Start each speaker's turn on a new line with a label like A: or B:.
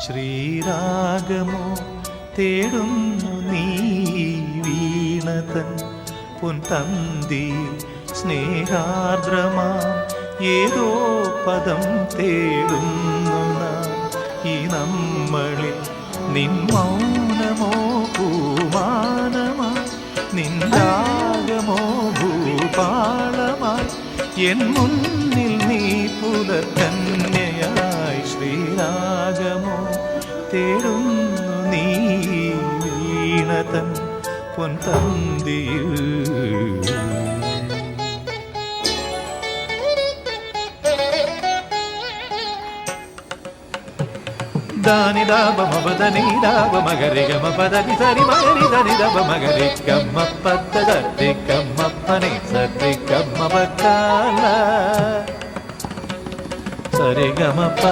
A: ശ്രീരാഗമോ തേടുന്നു നീ വീണതൻ പൊൻതന്തിയിൽ സ്നേഹാർദ്രമാം ഏതോ പദം തേടുന്നു നാം ഈ നമ്മളിൽ. നിൻ മൗനമോ പൂമാനമായി, നിൻ രാഗമോ ഭൂപാളമായി, എൻ മുന്നിൽ നീ പുലർകന്യയായി. ശ്രീരാഗമോ തേടുന്നു നീ വീണതൻ പൊൻതന്തിയിൽ. ದಾನಿ ದಾಬ ಮಬದನಿ ದಾಬ ಮಗರಿ ಗಮ ಪದನಿ ಸರಿ ಮಗರಿ ಧನಿ ದಬ ಮಗರಿ ಗಮ್ಮ ಪದ್ದ ದತ್ತಿ ಗಮ್ಮಪ್ಪನಿ ಸರಿ ಗಮ್ಮ ಬಕ್ಕಾಲ ಸರಿ ಗಮಪ್ಪ